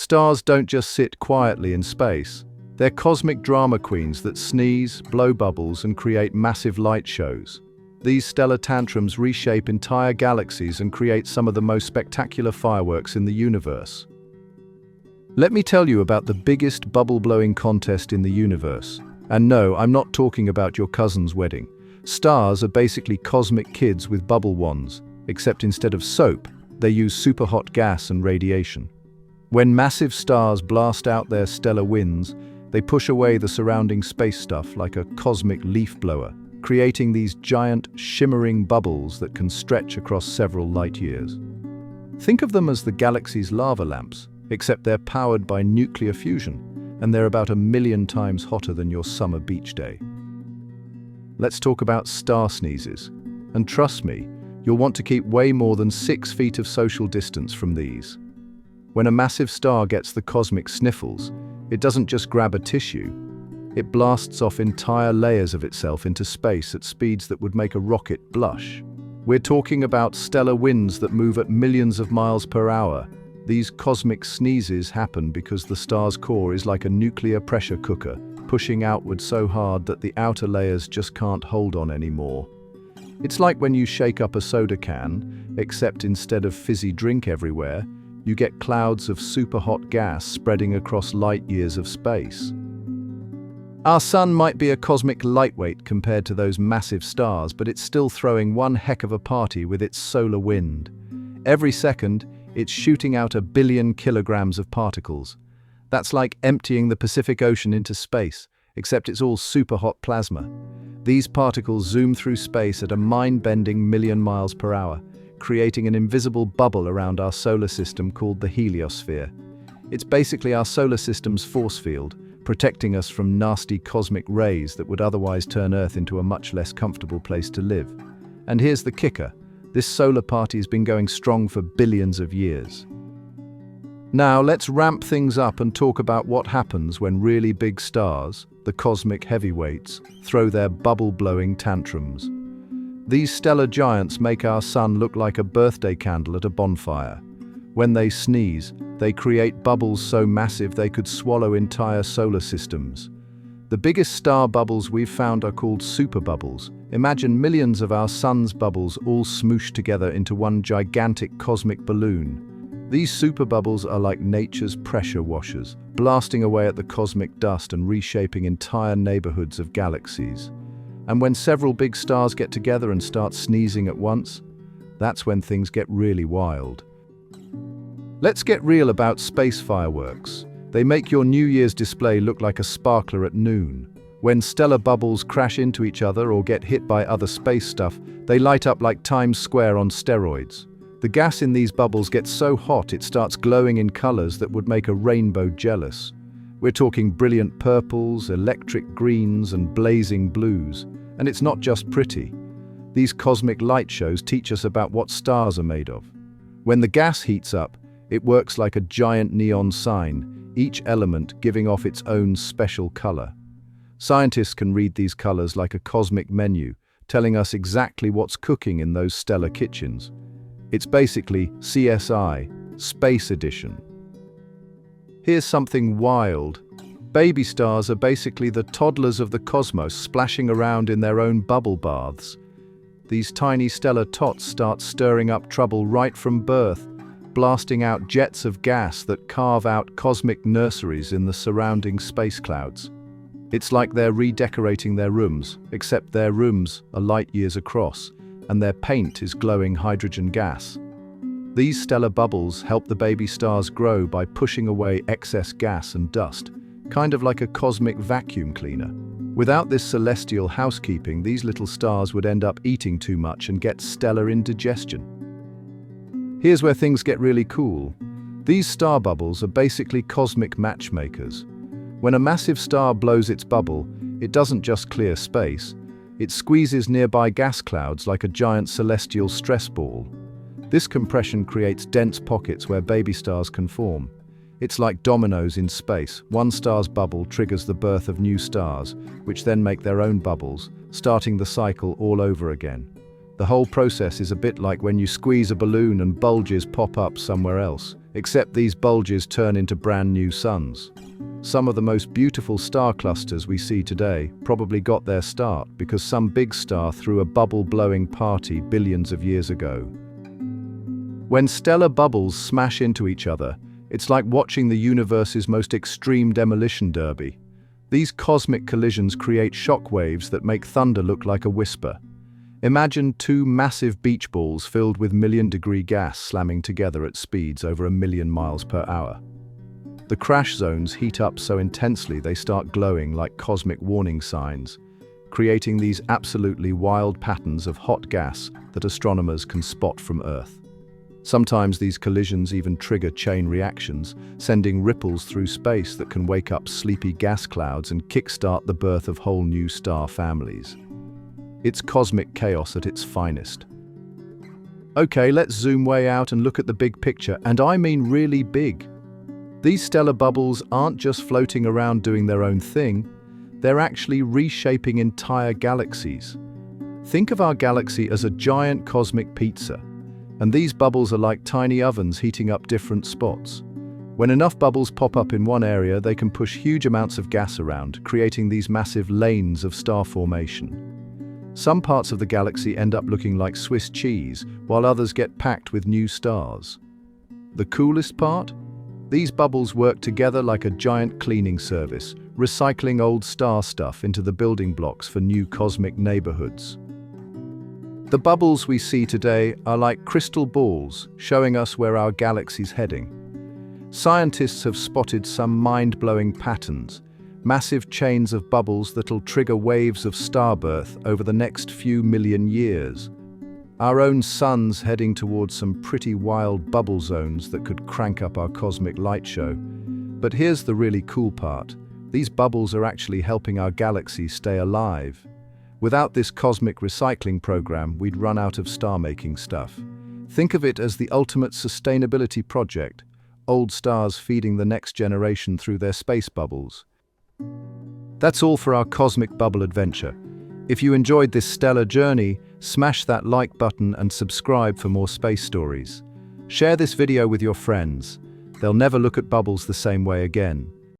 Stars don't just sit quietly in space. They're cosmic drama queens that sneeze, blow bubbles, and create massive light shows. These stellar tantrums reshape entire galaxies and create some of the most spectacular fireworks in the universe. Let me tell you about the biggest bubble-blowing contest in the universe. And no, I'm not talking about your cousin's wedding. Stars are basically cosmic kids with bubble wands, except instead of soap, they use super hot gas and radiation. When massive stars blast out their stellar winds, they push away the surrounding space stuff like a cosmic leaf blower, creating these giant, shimmering bubbles that can stretch across several light years. Think of them as the galaxy's lava lamps, except they're powered by nuclear fusion, and they're about 1,000,000 times hotter than your summer beach day. Let's talk about star sneezes. And trust me, you'll want to keep way more than 6 feet of social distance from these. When a massive star gets the cosmic sniffles, it doesn't just grab a tissue. It blasts off entire layers of itself into space at speeds that would make a rocket blush. We're talking about stellar winds that move at millions of miles per hour. These cosmic sneezes happen because the star's core is like a nuclear pressure cooker, pushing outward so hard that the outer layers just can't hold on anymore. It's like when you shake up a soda can, except instead of fizzy drink everywhere, you get clouds of super hot gas spreading across light years of space. Our sun might be a cosmic lightweight compared to those massive stars, but it's still throwing one heck of a party with its solar wind. Every second, it's shooting out 1 billion kilograms of particles. That's like emptying the Pacific Ocean into space, except it's all super hot plasma. These particles zoom through space at a mind-bending 1,000,000 miles per hour, creating an invisible bubble around our solar system called the heliosphere. It's basically our solar system's force field, protecting us from nasty cosmic rays that would otherwise turn Earth into a much less comfortable place to live. And here's the kicker. This solar party's been going strong for billions of years. Now let's ramp things up and talk about what happens when really big stars, the cosmic heavyweights, throw their bubble-blowing tantrums. These stellar giants make our sun look like a birthday candle at a bonfire. When they sneeze, they create bubbles so massive they could swallow entire solar systems. The biggest star bubbles we've found are called superbubbles. Imagine millions of our sun's bubbles all smooshed together into one gigantic cosmic balloon. These superbubbles are like nature's pressure washers, blasting away at the cosmic dust and reshaping entire neighborhoods of galaxies. And when several big stars get together and start sneezing at once, that's when things get really wild. Let's get real about space fireworks. They make your New Year's display look like a sparkler at noon. When stellar bubbles crash into each other or get hit by other space stuff, they light up like Times Square on steroids. The gas in these bubbles gets so hot it starts glowing in colors that would make a rainbow jealous. We're talking brilliant purples, electric greens, and blazing blues. And it's not just pretty. These cosmic light shows teach us about what stars are made of. When the gas heats up, it works like a giant neon sign, each element giving off its own special color. Scientists can read these colors like a cosmic menu, telling us exactly what's cooking in those stellar kitchens. It's basically CSI, Space Edition. Here's something wild. Baby stars are basically the toddlers of the cosmos splashing around in their own bubble baths. These tiny stellar tots start stirring up trouble right from birth, blasting out jets of gas that carve out cosmic nurseries in the surrounding space clouds. It's like they're redecorating their rooms, except their rooms are light years across, and their paint is glowing hydrogen gas. These stellar bubbles help the baby stars grow by pushing away excess gas and dust, kind of like a cosmic vacuum cleaner. Without this celestial housekeeping, these little stars would end up eating too much and get stellar indigestion. Here's where things get really cool. These star bubbles are basically cosmic matchmakers. When a massive star blows its bubble, it doesn't just clear space, it squeezes nearby gas clouds like a giant celestial stress ball. This compression creates dense pockets where baby stars can form. It's like dominoes in space. One star's bubble triggers the birth of new stars, which then make their own bubbles, starting the cycle all over again. The whole process is a bit like when you squeeze a balloon and bulges pop up somewhere else, except these bulges turn into brand new suns. Some of the most beautiful star clusters we see today probably got their start because some big star threw a bubble-blowing party billions of years ago. When stellar bubbles smash into each other, it's like watching the universe's most extreme demolition derby. These cosmic collisions create shock waves that make thunder look like a whisper. Imagine two massive beach balls filled with million-degree gas slamming together at speeds over 1,000,000 miles per hour. The crash zones heat up so intensely they start glowing like cosmic warning signs, creating these absolutely wild patterns of hot gas that astronomers can spot from Earth. Sometimes these collisions even trigger chain reactions, sending ripples through space that can wake up sleepy gas clouds and kickstart the birth of whole new star families. It's cosmic chaos at its finest. Okay, let's zoom way out and look at the big picture, and I mean really big. These stellar bubbles aren't just floating around doing their own thing, they're actually reshaping entire galaxies. Think of our galaxy as a giant cosmic pizza, and these bubbles are like tiny ovens heating up different spots. When enough bubbles pop up in one area, they can push huge amounts of gas around, creating these massive lanes of star formation. Some parts of the galaxy end up looking like Swiss cheese, while others get packed with new stars. The coolest part? These bubbles work together like a giant cleaning service, recycling old star stuff into the building blocks for new cosmic neighborhoods. The bubbles we see today are like crystal balls, showing us where our galaxy's heading. Scientists have spotted some mind-blowing patterns, massive chains of bubbles that'll trigger waves of starbirth over the next few million years. Our own sun's heading towards some pretty wild bubble zones that could crank up our cosmic light show. But here's the really cool part. These bubbles are actually helping our galaxy stay alive. Without this cosmic recycling program, we'd run out of star-making stuff. Think of it as the ultimate sustainability project, old stars feeding the next generation through their space bubbles. That's all for our cosmic bubble adventure. If you enjoyed this stellar journey, smash that like button and subscribe for more space stories. Share this video with your friends. They'll never look at bubbles the same way again.